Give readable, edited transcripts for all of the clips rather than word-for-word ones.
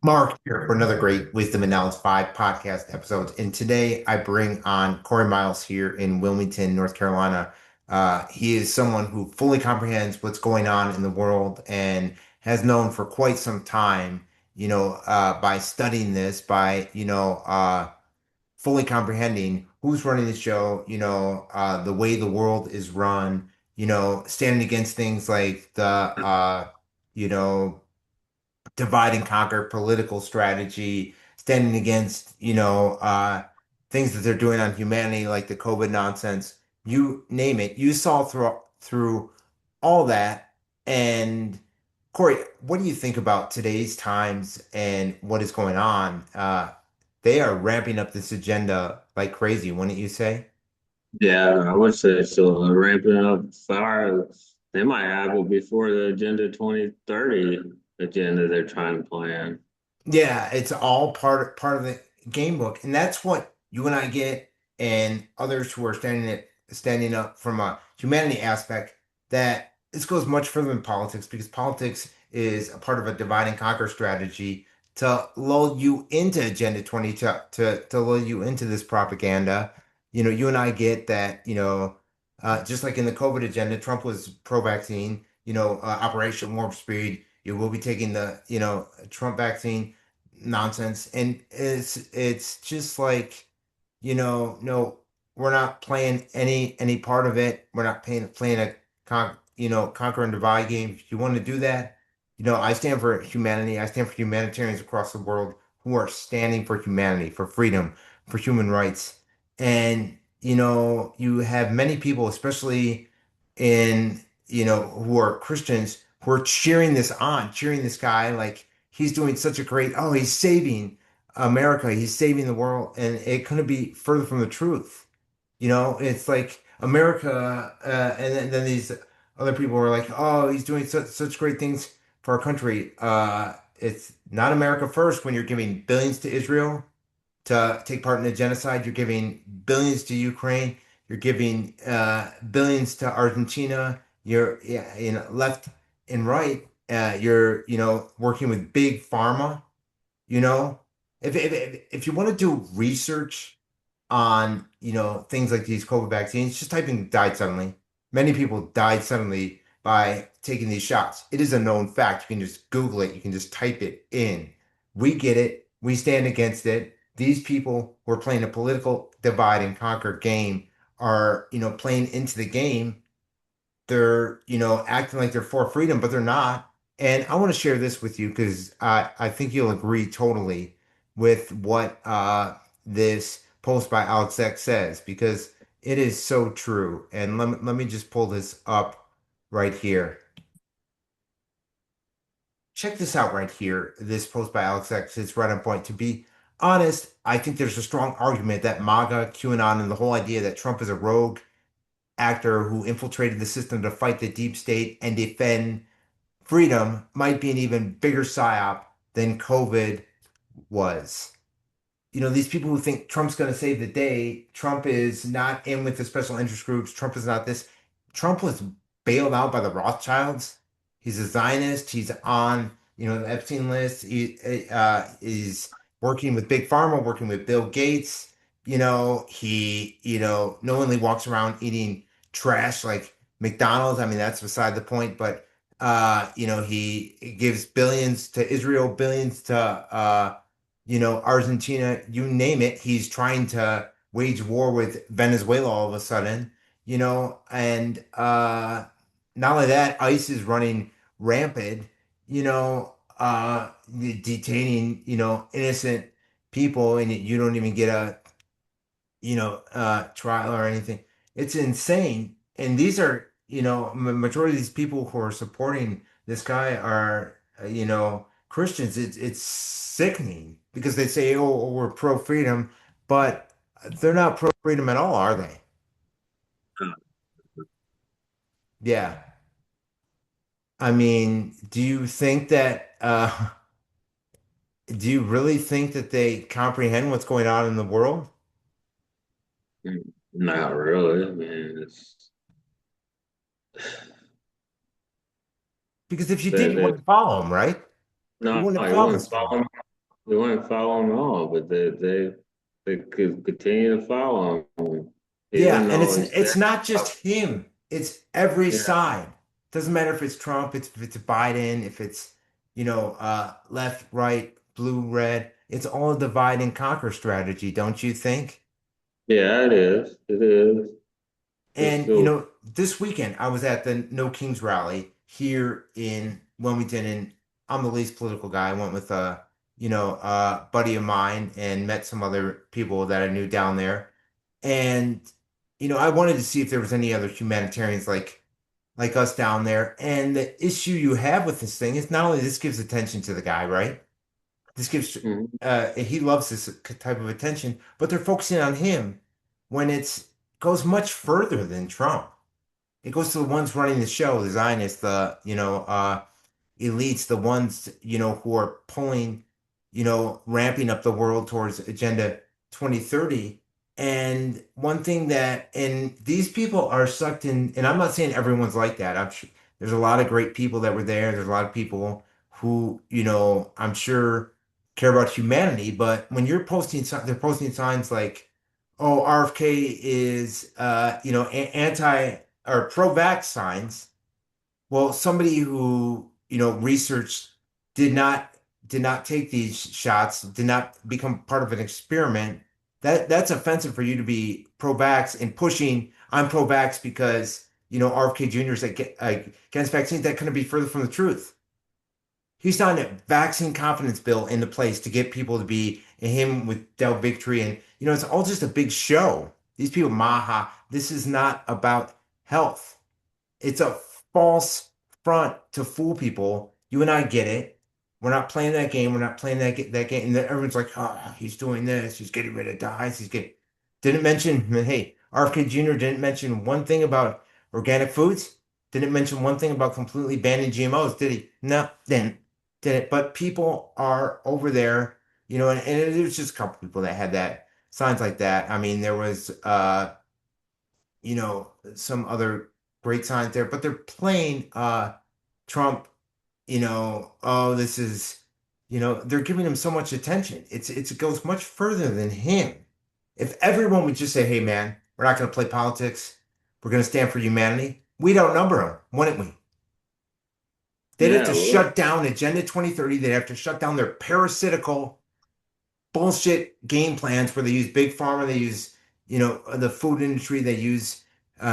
Mark here for another great Wisdom and Knowledge 5 podcast episode. And today I bring on Corey Myles here in Wilmington, North Carolina. He is someone who fully comprehends what's going on in the world and has known for quite some time, by studying this, fully comprehending who's running the show, the way the world is run, standing against things like you know, divide and conquer political strategy, standing against, things that they're doing on humanity, like the COVID nonsense. You name it. You saw through all that. And Corey, what do you think about today's times and what is going on? They are ramping up this agenda like crazy, wouldn't you say? Yeah, I would say so. Ramping up fire, they might have it before the Agenda 2030 agenda they're trying to plan. Yeah, it's all part of the game book, and that's what you and I get, and others who are standing up from a humanity aspect. That this goes much further than politics because politics is a part of a divide and conquer strategy to lull you into Agenda 20 to lull you into this propaganda. You and I get that. Just like in the COVID agenda, Trump was pro-vaccine. Operation Warp Speed. You will be taking the Trump vaccine nonsense. And it's just like, no, we're not playing any part of it. We're not playing a conquer and divide game. If you want to do that, I stand for humanity. I stand for humanitarians across the world who are standing for humanity, for freedom, for human rights. And you have many people, especially who are Christians, who are cheering this guy like he's doing such a he's saving America, he's saving the world, and it couldn't be further from the truth. It's like America, and then these other people are like, oh, he's doing such great things for our country. It's not America first when you're giving billions to Israel to take part in a genocide. You're giving billions to Ukraine. You're giving billions to Argentina. You're yeah, left and right. You're working with big pharma. You know, if you want to do research on things like these COVID vaccines, just type in "died suddenly." Many people died suddenly by taking these shots. It is a known fact. You can just Google it. You can just type it in. We get it. We stand against it. These people who are playing a political divide and conquer game are playing into the game. They're acting like they're for freedom, but they're not. And I want to share this with you because I think you'll agree totally with what this post by Alex X says because it is so true. And let me just pull this up right here. Check this out right here. This post by Alex X is right on point. To be honest, I think there's a strong argument that MAGA, QAnon, and the whole idea that Trump is a rogue actor who infiltrated the system to fight the deep state and defend freedom might be an even bigger psyop than COVID was. These people who think Trump's going to save the day, Trump is not in with the special interest groups, Trump is not this. Trump was bailed out by the Rothschilds. He's a Zionist. He's on, the Epstein list. He is working with Big Pharma, working with Bill Gates. He, knowingly walks around eating trash like McDonald's. I mean, that's beside the point, but he gives billions to Israel, billions to Argentina, you name it. He's trying to wage war with Venezuela all of a sudden, and not only that, ICE is running rampant, detaining, innocent people, and you don't even get a trial or anything. It's insane. And these are, majority of these people who are supporting this guy are, Christians. It's sickening because they say, oh, we're pro freedom, but they're not pro freedom at all, are they? Yeah. I mean, do you really think that they comprehend what's going on in the world? Not really. I mean, Because if you did, that you that wouldn't follow them, right? You no, wouldn't I follow wouldn't this guy. follow. They wouldn't follow him at all, but they could continue to follow him, Yeah, even and though he's it's back not just up. him. It's every Yeah, side. Doesn't matter if it's Trump, if it's Biden, if it's, left, right, blue, red. It's all a divide and conquer strategy, don't you think? yeah, it is. It is. It's And so. this weekend I was at the No Kings rally here in Wilmington, and I'm the least political guy. I went with a buddy of mine and met some other people that I knew down there. And I wanted to see if there was any other humanitarians like us down there. And the issue you have with this thing is not only this gives attention to the guy, right? This gives Mhm. he loves this type of attention, but they're focusing on him when it's goes much further than Trump. It goes to the ones running the show, the Zionists, the elites, the ones, who are pulling, ramping up the world towards Agenda 2030. And one thing and these people are sucked in, and I'm not saying everyone's like that. I'm sure there's a lot of great people that were there. There's a lot of people who, I'm sure care about humanity. But when you're posting, they're posting signs like, oh, RFK is, anti or pro-vax signs. Well, somebody who, researched did not did not take these shots, did not become part of an experiment. That's offensive for you to be pro-vax and pushing I'm pro-vax because, RFK Jr. is against vaccines. That couldn't be further from the truth. He's signed a vaccine confidence bill into place to get people to be him with Del Victory. And, it's all just a big show. These people, maha, this is not about health. It's a false front to fool people. You and I get it. We're not playing that game. We're not playing that game. And then everyone's like, oh, he's doing this. He's getting rid of dyes. He's getting. Didn't mention, hey, RFK Jr. didn't mention one thing about organic foods. Didn't mention one thing about completely banning GMOs, did he? No, didn't. But people are over there, and there's just a couple people that had that signs like that. I mean, there was some other great signs there, but they're playing Trump, oh, this is, they're giving him so much attention. It goes much further than him. If everyone would just say, hey man, we're not gonna play politics, we're gonna stand for humanity, we'd outnumber them, wouldn't we? They'd have Yeah, to well, shut down Agenda 2030, they'd have to shut down their parasitical bullshit game plans where they use big pharma, they use, the food industry, they use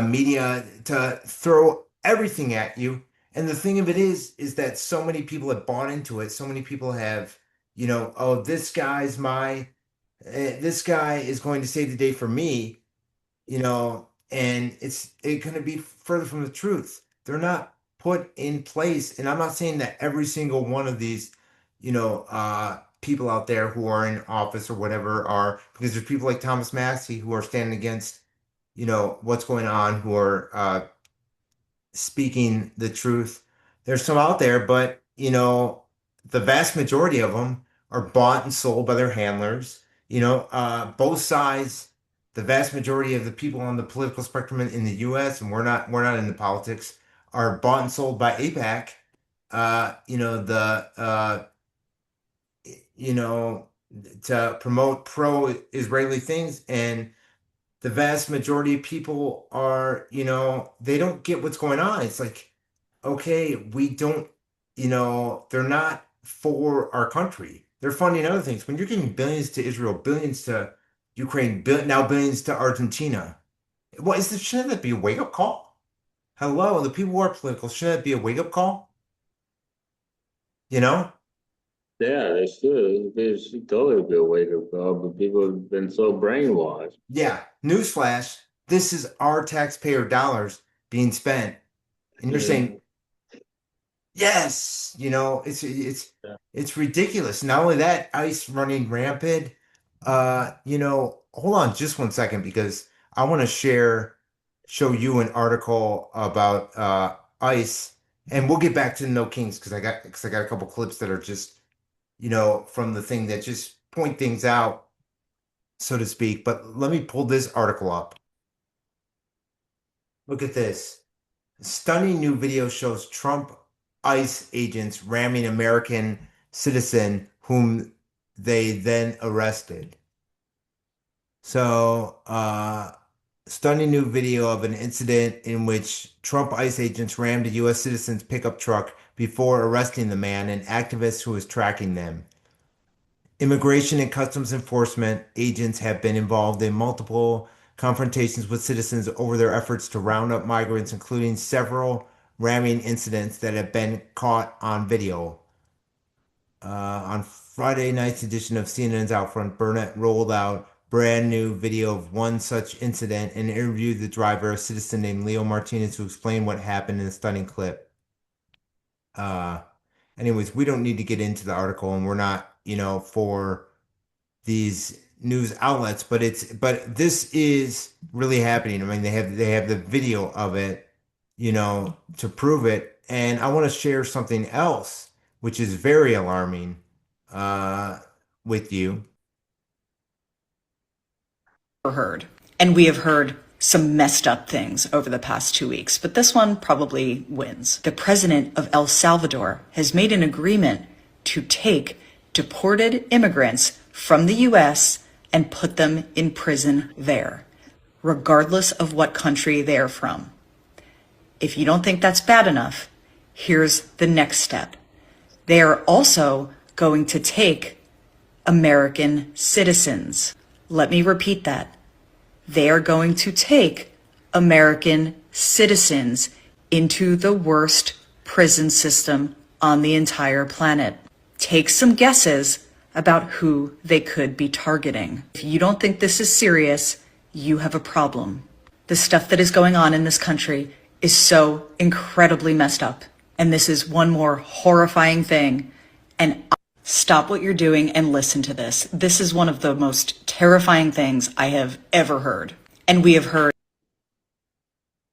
media to throw everything at you. And the thing of it is that so many people have bought into it. So many people have, oh, this guy is going to save the day for me, and it's going to be further from the truth. They're not put in place, and I'm not saying that every single one of these, people out there who are in office or whatever are, because there's people like Thomas Massey who are standing against, what's going on, who are speaking the truth. There's some out there, but the vast majority of them are bought and sold by their handlers. Both sides, the vast majority of the people on the political spectrum in the US, and we're not in the politics, are bought and sold by APAC. The you know, to promote pro-Israeli things, and the vast majority of people are, they don't get what's going on. It's like, okay, we don't, they're not for our country. They're funding other things. When you're giving billions to Israel, billions to Ukraine, now billions to Argentina, what is this? Shouldn't that be a wake-up call? Hello, the people who are political, shouldn't that be a wake-up call? You know? yeah, they should. They should totally be a wake up call, but people have been so brainwashed. Yeah. Newsflash, this is our taxpayer dollars being spent. And you're Yeah. saying, yes, it's ridiculous. Not only that, ICE running rampant. Hold on just one second because I want to show you an article about ICE, and we'll get back to No Kings because I got a couple clips that are just, from the thing that just point things out, so to speak. But let me pull this article up. Look at this. Stunning new video shows Trump ICE agents ramming American citizen whom they then arrested. So, stunning new video of an incident in which Trump ICE agents rammed a U.S. citizen's pickup truck before arresting the man and activists who was tracking them. Immigration and Customs Enforcement agents have been involved in multiple confrontations with citizens over their efforts to round up migrants, including several ramming incidents that have been caught on video. On Friday night's edition of CNN's Outfront, Burnett rolled out brand new video of one such incident and interviewed the driver, a citizen named Leo Martinez, to explain what happened in a stunning clip. Uh, Anyways, we don't need to get into the article, and we're not, for these news outlets, but this is really happening. I mean, they have the video of it, to prove it. And I want to share something else, which is very alarming, uh, with you. Heard. And we have heard some messed up things over the past 2 weeks, but this one probably wins. The president of El Salvador has made an agreement to take deported immigrants from the US and put them in prison there, regardless of what country they are from. If you don't think that's bad enough, here's the next step. They are also going to take American citizens. Let me repeat that. They are going to take American citizens into the worst prison system on the entire planet. Take some guesses about who they could be targeting. If you don't think this is serious, you have a problem. The stuff that is going on in this country is so incredibly messed up. And this is one more horrifying thing. And stop what you're doing and listen to this. This is one of the most terrifying things I have ever heard. And we have heard.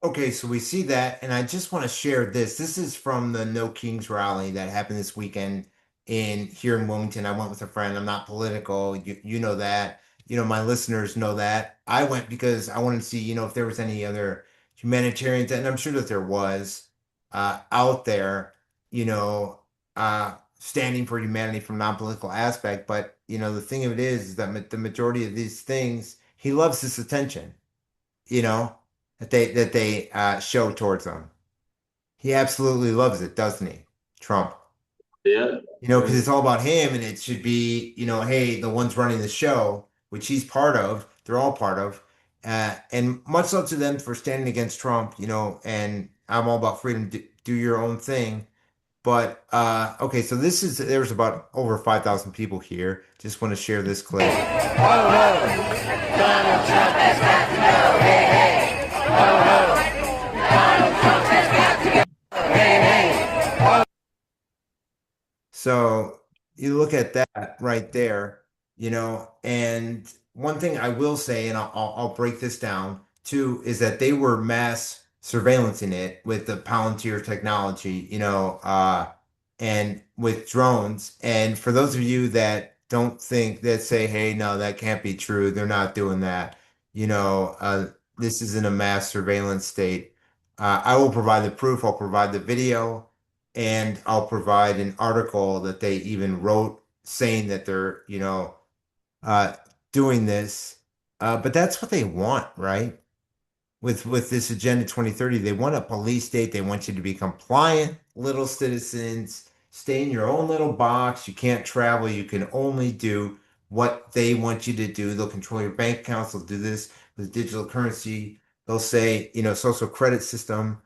Okay, so we see that, and I just want to share this. This is from the No Kings rally that happened this weekend in here in Wilmington. I went with a friend. I'm not political. You know that. My listeners know that. I went because I wanted to see, if there was any other humanitarians, and I'm sure that there was, out there, standing for humanity from non-political aspect. But the thing of it is that the majority of these things, he loves this attention, you know, that they show towards him. He absolutely loves it, doesn't he? Trump. Yeah. Because it's all about him, and it should be, hey, the ones running the show, which he's part of, they're all part of. And much love to them for standing against Trump, and I'm all about freedom, do your own thing. But okay, so there's about over 5,000 people here. Just want to share this clip. So you look at that right there, and one thing I will say, and I'll break this down too, is that they were mass surveillancing it with the Palantir technology, and with drones. And for those of you that don't think that say, hey, no, that can't be true, they're not doing that, this is in a mass surveillance state. I will provide the proof, I'll provide the video, and I'll provide an article that they even wrote saying that they're, uh, doing this. But that's what they want, right? With this Agenda 2030, they want a police state. They want you to be compliant little citizens, stay in your own little box. You can't travel. You can only do what they want you to do. They'll control your bank accounts. They'll do this with digital currency. They'll say, social credit system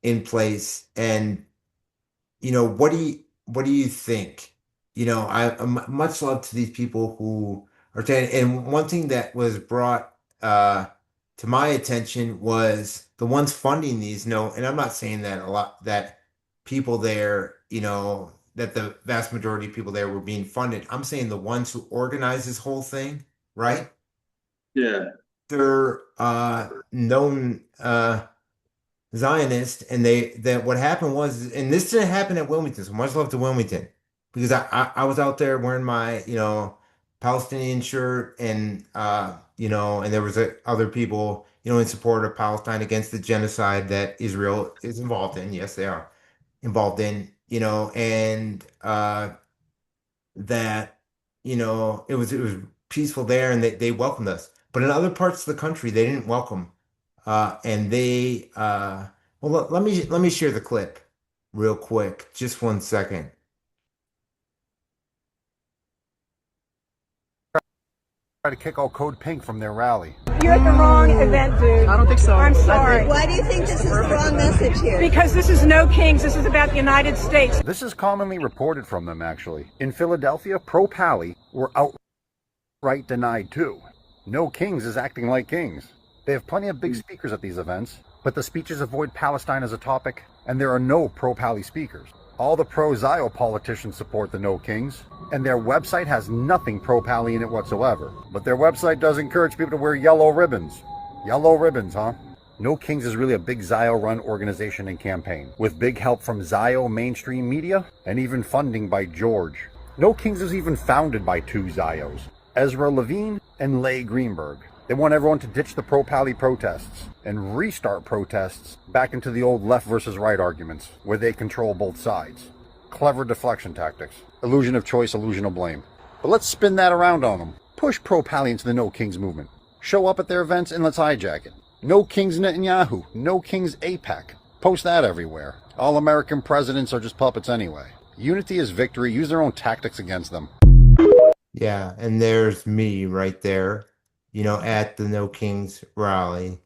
in place. And what do you think? Much love to these people who are saying, and one thing that was brought to my attention was the ones funding these know, and I'm not saying that a lot that people there, that the vast majority of people there were being funded. I'm saying the ones who organized this whole thing, right? Yeah. They're known Zionist, and that what happened was, and this didn't happen at Wilmington, so much love to Wilmington, because I was out there wearing my, Palestinian shirt, and and there was other people, in support of Palestine against the genocide that Israel is involved in. Yes, they are involved in, and that. it was peaceful there, and they welcomed us. But in other parts of the country, they didn't welcome. And they well, let me share the clip real quick. Just 1 second. Try to kick out Code Pink from their rally. You're at the wrong event, dude. I don't think so. I'm sorry. Why do you think this is the wrong message here? Because this is no kings. This is about the United States. This is commonly reported from them, actually. In Philadelphia, pro-Pally were outright denied too. No Kings is acting like kings. They have plenty of big speakers at these events, but the speeches avoid Palestine as a topic, and there are no pro-Pally speakers. All the pro-Zio politicians support the No Kings, and their website has nothing pro-Pally in it whatsoever. But their website does encourage people to wear yellow ribbons. Yellow ribbons, huh? No Kings is really a big Zio-run organization and campaign, with big help from Zio mainstream media, and even funding by George. No Kings was even founded by two Zios, Ezra Levine and Leigh Greenberg. They want everyone to ditch the pro-Pally protests and restart protests back into the old left versus right arguments, where they control both sides. Clever deflection tactics. Illusion of choice, illusion of blame. But let's spin that around on them. Push pro-Pally into the No Kings movement. Show up at their events and let's hijack it. No Kings Netanyahu. No Kings APAC. Post that everywhere. All American presidents are just puppets anyway. Unity is victory. Use their own tactics against them. Yeah, and there's me right there, at the No Kings rally.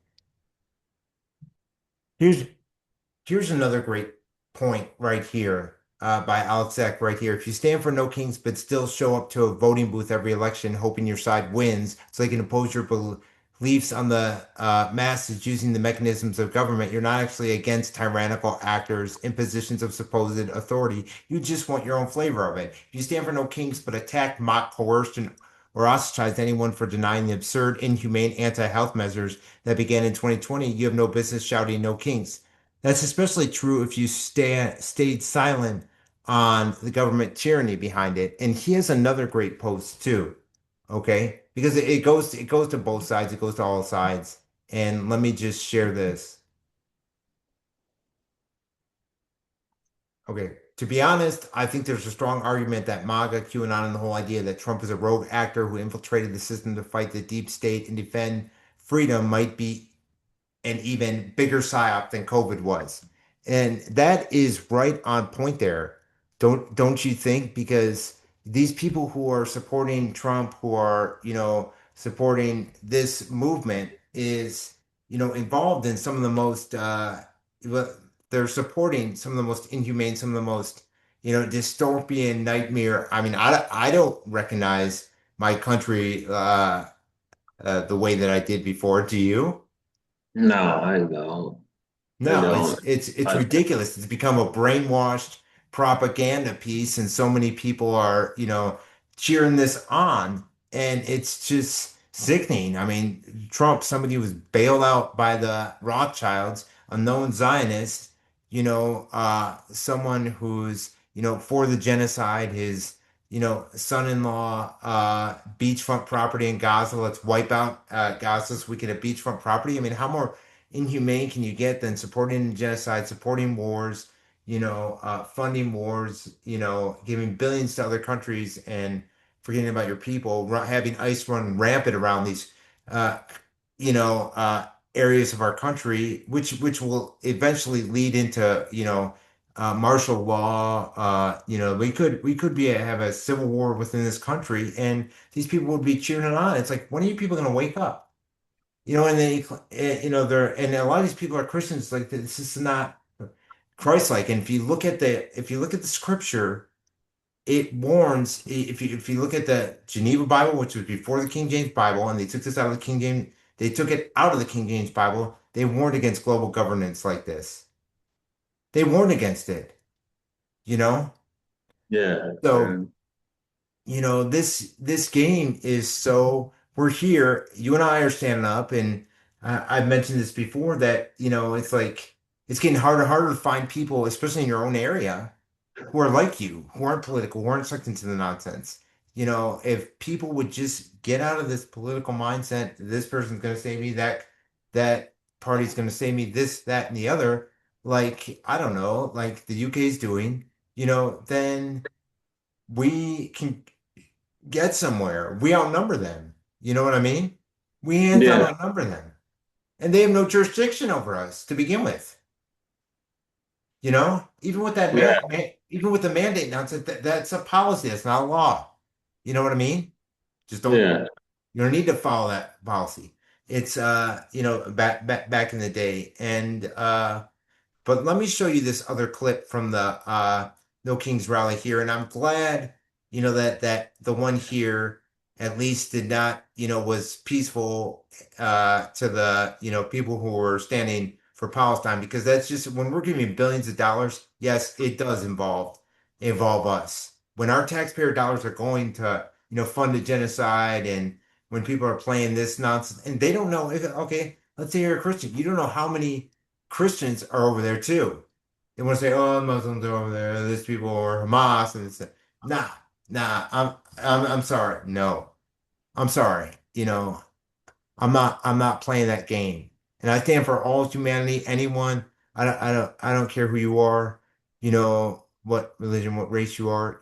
Here's Here's another great point right here by Alex Zach right here. If you stand for no kings but still show up to a voting booth every election hoping your side wins so they can impose your beliefs on the masses using the mechanisms of government, you're not actually against tyrannical actors in positions of supposed authority. You just want your own flavor of it. If you stand for no kings but attack, mock, coerce, or ostracize anyone for denying the absurd, inhumane anti-health measures that began in 2020, you have no business shouting no kings. That's especially true if you stayed silent on the government tyranny behind it. And he has another great post too. Okay? Because it goes to both sides, it goes to all sides. And let me just share this. Okay. To be honest, I think there's a strong argument that MAGA, QAnon, and the whole idea that Trump is a rogue actor who infiltrated the system to fight the deep state and defend freedom might be an even bigger psyop than COVID was. And that is right on point there. Don't you think? Because these people who are supporting Trump, who are, supporting this movement is, involved in some of the most well, they're supporting some of the most inhumane, some of the most, dystopian nightmare. I mean, I don't recognize my country the way that I did before. Do you? No, I don't. I No, it's don't. it's it's I, ridiculous. It's become a brainwashed propaganda piece, and so many people are, cheering this on, and it's just sickening. I mean, Trump, somebody who was bailed out by the Rothschilds, a known Zionist, someone who's, for the genocide, his, son-in-law, beachfront property in Gaza. Let's wipe out Gaza so we can have beachfront property. I mean, how more inhumane can you get than supporting genocide, supporting wars, funding wars, giving billions to other countries and forgetting about your people, having ICE run rampant around these, uh, areas of our country, which will eventually lead into, martial law. We could have a civil war within this country, and these people would be cheering it on. It's like, when are you people going to wake up? And then they're and a lot of these people are Christians. Like, this is not Christ-like. And if you look at the scripture, it warns. If you look at the Geneva Bible, which was before the King James Bible, and they took this out of the King James, they took it out of the King James Bible. They warned against global governance like this. They warned against it. You know. yeah, So and this game is so we're here, you and I are standing up, and I've mentioned this before that, it's like it's getting harder and harder to find people, especially in your own area, who are like you, who aren't political, who aren't sucked into the nonsense. If people would just get out of this political mindset, this person's going to save me, that party's going to save me, this, that, and the other, like, I don't know, like the UK is doing, then we can get somewhere. We outnumber them. You know what I mean? We hands down Yeah, outnumber them. And they have no jurisdiction over us to begin with. You know, even with that yeah, even with the mandate nonsense, that's a policy. That's not a law. You know what I mean? Just don't. yeah, You don't need to follow that policy. It's back in the day, and but let me show you this other clip from the No Kings rally here, and I'm glad, that the one here at least did not, was peaceful to the, people who were standing for Palestine, because that's just when we're giving billions of dollars, yes, it does involve us. When our taxpayer dollars are going to, fund a genocide, and when people are playing this nonsense and they don't know if, okay, let's say you're a Christian, you don't know how many Christians are over there too. They want to say, "Oh, Muslims are over there. These people are Hamas," and it's nah, nah. I'm sorry. No, I'm sorry. I'm not playing that game. And I stand for all humanity. Anyone. I don't care who you are. What religion, what race you are.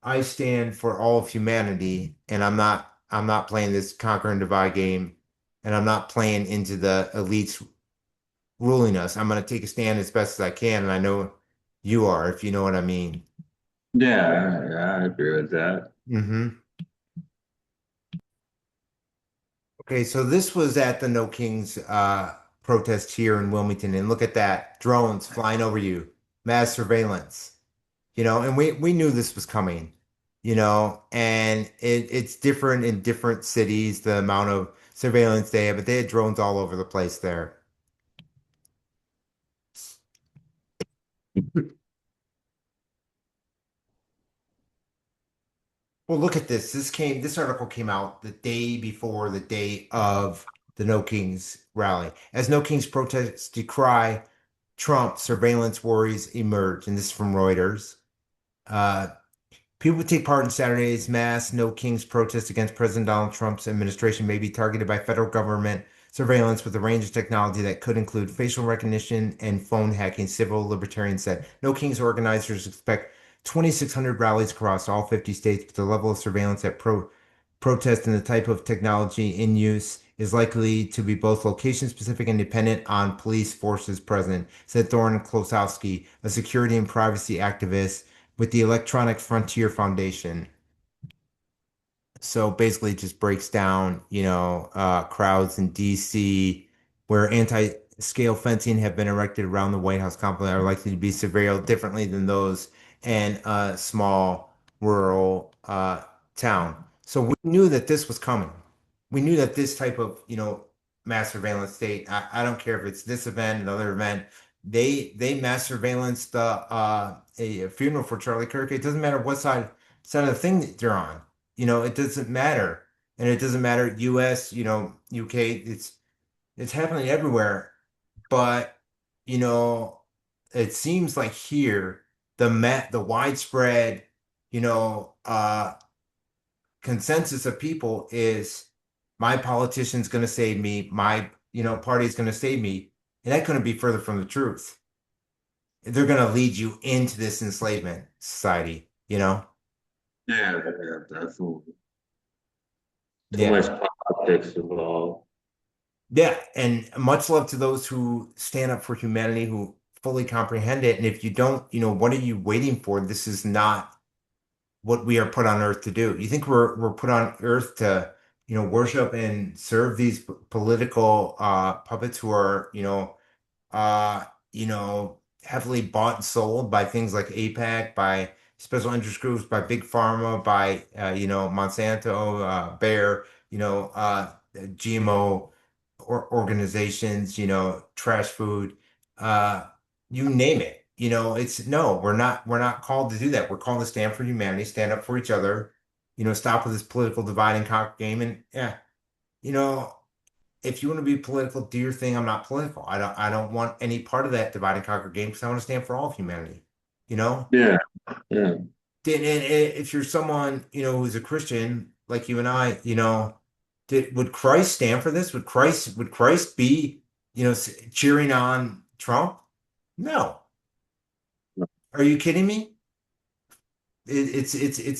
I stand for all of humanity, and I'm not playing this conquer and divide game, and I'm not playing into the elites ruling us. I'm going to take a stand as best as I can, and I know you are, if you know what I mean. yeah, I agree with that. Hmm. Okay, so this was at the No Kings protest here in Wilmington, and look at that, drones flying over you, mass surveillance, and we knew this was coming, and it's different in different cities, the amount of surveillance they have, but they had drones all over the place there. Well, look at this. This article came out the day before the day of the No Kings rally. As No Kings protests decry Trump, surveillance worries emerge. And this is from Reuters. Uh, People who take part in Saturday's mass No Kings protest against President Donald Trump's administration may be targeted by federal government surveillance with a range of technology that could include facial recognition and phone hacking, civil libertarians said. No Kings organizers expect 2,600 rallies across all 50 states, but the level of surveillance at protest and the type of technology in use is likely to be both location specific and dependent on police forces present, said Thorin Klosowski, a security and privacy activist with the Electronic Frontier Foundation. So basically it just breaks down, crowds in DC where anti-scale fencing have been erected around the White House complex are likely to be surveilled differently than those in a small rural town. So we knew that this was coming. We knew that this type of, mass surveillance state, I don't care if it's this event, another event, they mass surveillance the a funeral for Charlie Kirk. It doesn't matter what side of the thing that they're on. It doesn't matter. And it doesn't matter US, UK, it's happening everywhere. But, you know, it seems like here the widespread, you know, uh consensus of people is my politician's going to save me, my, party's going to save me. And that couldn't be further from the truth. They're going to lead you into this enslavement society, you know? Yeah, yeah, definitely. Too Yeah. much politics involved. Yeah, and much love to those who stand up for humanity, who fully comprehend it. And if you don't, what are you waiting for? This is not what we are put on earth to do. You think we're put on earth to, worship and serve these political puppets who are, uh, heavily bought and sold by things like APAC, by special interest groups, by Big Pharma, by Monsanto, Bayer, GMO organizations, trash food, uh, you name it. It's no, we're not called to do that. We're called to stand for humanity, stand up for each other, stop with this political divide and conquer game. And yeah, you know, if you want to be political, do your thing. I'm not political. I don't want any part of that divide and conquer game because I want to stand for all of humanity. You know? Yeah, yeah, And if you're someone, who's a Christian like you and I, would Christ stand for this? Would Christ be, cheering on Trump? No. Are you kidding me? It's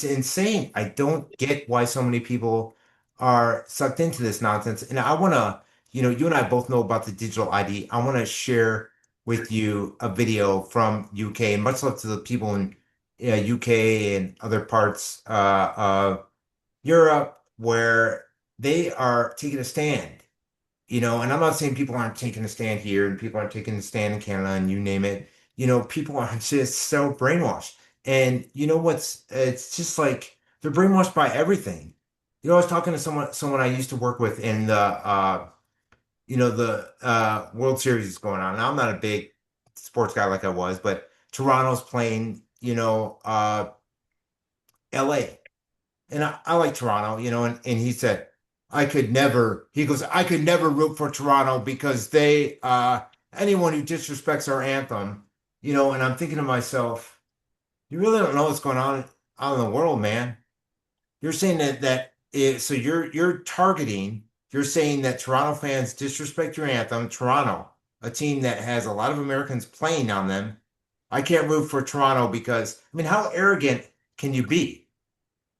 insane. I don't get why so many people are sucked into this nonsense. And I want to, you and I both know about the digital ID. I want to share with you a video from UK, and much love to the people in UK and other parts of Europe where they are taking a stand. And I'm not saying people aren't taking a stand here and people aren't taking a stand in Canada and you name it. People are just so brainwashed. And it's just like they're brainwashed by everything. I was talking to someone I used to work with in the World Series is going on. Now, I'm not a big sports guy like I was, but Toronto's playing, LA. And I like Toronto, and he said, he goes, I could never root for Toronto because anyone who disrespects our anthem, and I'm thinking to myself, you really don't know what's going on out in the world, man. You're saying so you're saying that Toronto fans disrespect your anthem, Toronto, a team that has a lot of Americans playing on them. I can't root for Toronto because, I mean, how arrogant can you be?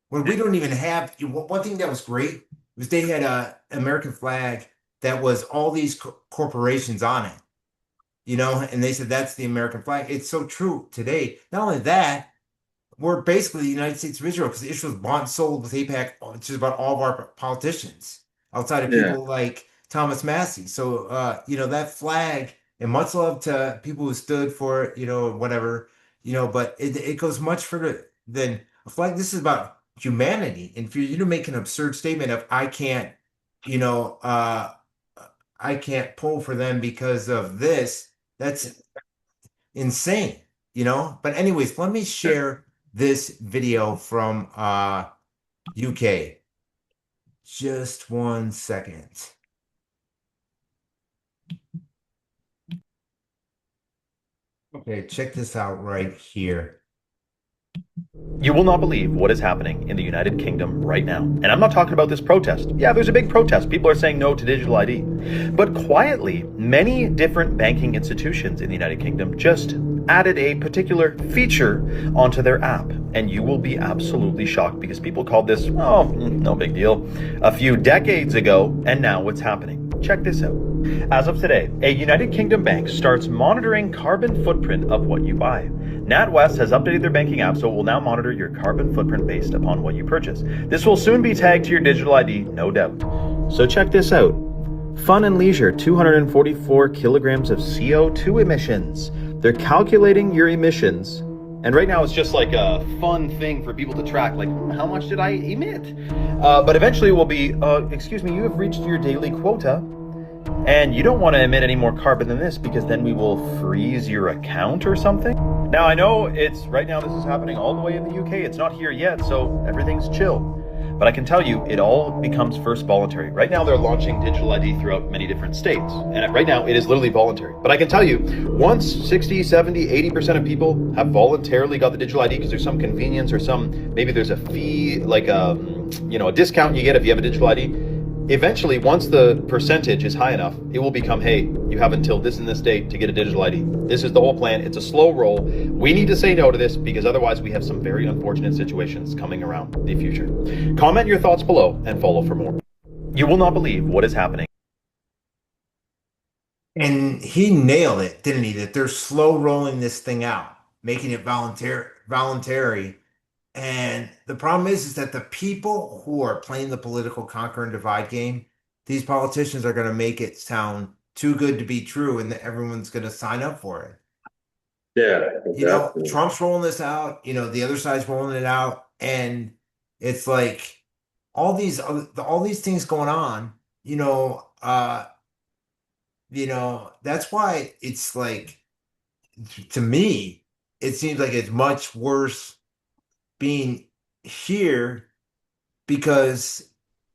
When we don't even have one thing that was great was they had a American flag that was all these corporations on it, and they said that's the American flag. It's so true today. Not only that, we're basically the United States of Israel because Israel is bought and sold with APAC, just about all of our politicians, outside of Yeah. people like Thomas Massey. So, that flag, and much love to people who stood for it, whatever, but it goes much further than a flag. This is about humanity. And for you to make an absurd statement of, you know, uh, I can't pull for them because of this, that's insane. But anyways, let me share this video from UK. Just 1 second. Okay, check this out right here. You will not believe what is happening in the United Kingdom right now. And I'm not talking about this protest. Yeah, there's a big protest. People are saying no to digital ID. But quietly, many different banking institutions in the United Kingdom just added a particular feature onto their app. And you will be absolutely shocked because people called this, oh, no big deal, a few decades ago, and now it's happening. Check this out. As of today, a United Kingdom bank starts monitoring carbon footprint of what you buy. NatWest has updated their banking app, so it will now monitor your carbon footprint based upon what you purchase. This will soon be tagged to your digital ID, no doubt. So check this out. Fun and leisure, 244 kilograms of CO2 emissions. They're calculating your emissions. And right now it's just like a fun thing for people to track, like, how much did I emit? But eventually it will be, excuse me, you have reached your daily quota. And you don't want to emit any more carbon than this because then we will freeze your account or something. Now, I know right now this is happening all the way in the UK. It's not here yet, so everything's chill. But I can tell you, it all becomes first voluntary. Right now, they're launching digital ID throughout many different states. And right now, it is literally voluntary. But I can tell you, once 60, 70, 80% of people have voluntarily got the digital ID because there's some convenience or maybe there's a fee, like a discount you get if you have a digital ID. Eventually, once the percentage is high enough, it will become, hey, you have until this and this date to get a digital ID. This is the whole plan. It's a slow roll. We need to say no to this because otherwise we have some very unfortunate situations coming around the future. Comment your thoughts below and follow for more. You will not believe what is happening. And he nailed it, didn't he? That they're slow rolling this thing out, making it voluntary. And the problem is that the people who are playing the political conquer and divide game, these politicians are going to make it sound too good to be true, and that everyone's going to sign up for it. Yeah, exactly. Trump's rolling this out, the other side's rolling it out, and it's like all these things going on, that's why it's like, to me, it seems like it's much worse being here because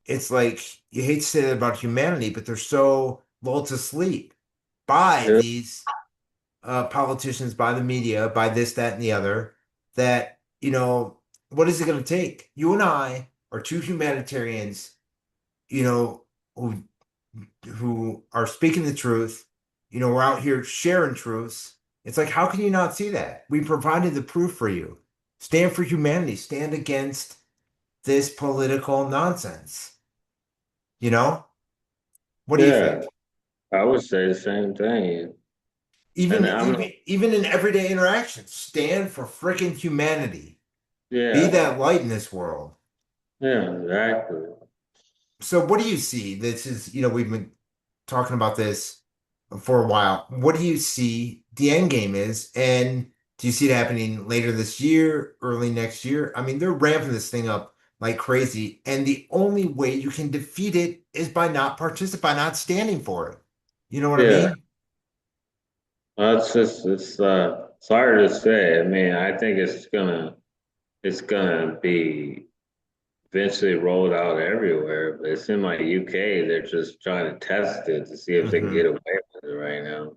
it's like you hate to say that about humanity, but they're so lulled to sleep by these politicians, by the media, by this, that, and the other, that, what is it going to take? You and I are two humanitarians, who are speaking the truth. We're out here sharing truths. It's like, how can you not see that? We provided the proof for you. Stand for humanity. Stand against this political nonsense. You know? What do you Yeah, think? I would say the same thing. Even And I'm not, even even in everyday interactions, stand for freaking humanity. Be yeah, that light in this world. yeah, exactly. So what do you see? This is, we've been talking about this for a while. What do you see the end game is? And do you see it happening later this year, early next year? I mean, they're ramping this thing up like crazy. And the only way you can defeat it is by not participating, by not standing for it. You know what I Yeah, mean? it's hard to say. I mean, I think it's gonna be eventually rolled out everywhere. But it's in my UK. They're just trying to test it to see if they can get Hmm. away with it right now.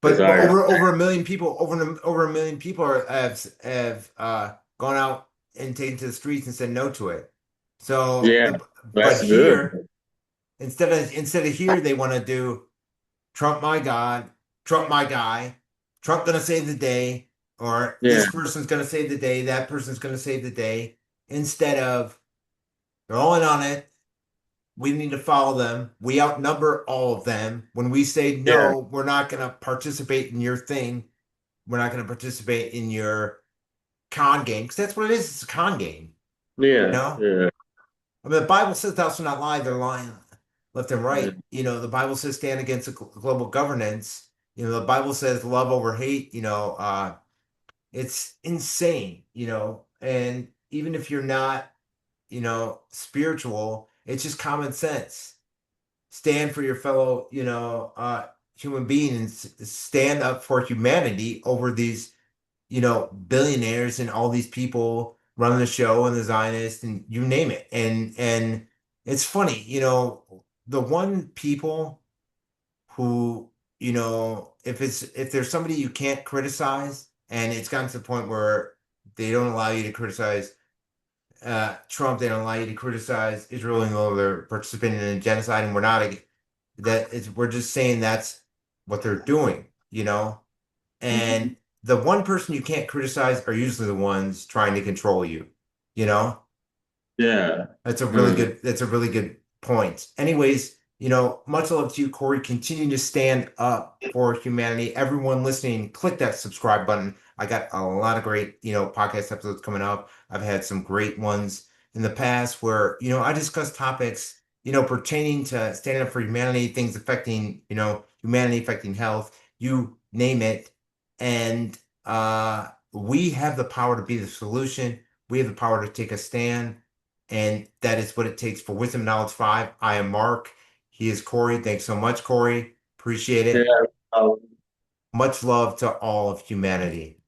It's But hard. over a million people, over a million people have gone out and taken to the streets and said no to it. So Yeah, but that's good. here, instead of here, they want to do Trump my God, Trump my guy, Trump gonna save the day, or Yeah, this person's gonna save the day, that person's gonna save the day, instead of they're all in on it. We need to follow them. We outnumber all of them. When we say yeah, no, we're not gonna participate in your thing. We're not gonna participate in your con game, because that's what it is. It's a con game, you yeah, know? yeah, I mean, the Bible says thou shalt not lie. They're lying left and yeah, right. The Bible says stand against global governance. The Bible says love over hate. It's insane, and even if you're not, spiritual, it's just common sense. Stand for your fellow, human being, and stand up for humanity over these, billionaires and all these people running the show and the Zionists and you name it. And it's funny, the one people who, if there's somebody you can't criticize, and it's gotten to the point where they don't allow you to criticize Trump, they don't allow you to criticize Israel, and though they're participating in a genocide, and we're just saying that's what they're doing, and the one person you can't criticize are usually the ones trying to control you, you know? yeah. That's Mm. a really good point. Anyways, much love to you, Corey. Continue to stand up for humanity. Everyone listening, click that subscribe button. I got a lot of great, podcast episodes coming up. I've had some great ones in the past where, I discuss topics, pertaining to standing up for humanity, things affecting, humanity, affecting health, you name it. And we have the power to be the solution. We have the power to take a stand. And that is what it takes for Wisdom Knowledge 5. I am Mark. He is Corey. Thanks so much, Corey. Appreciate it. Yeah. Much love to all of humanity.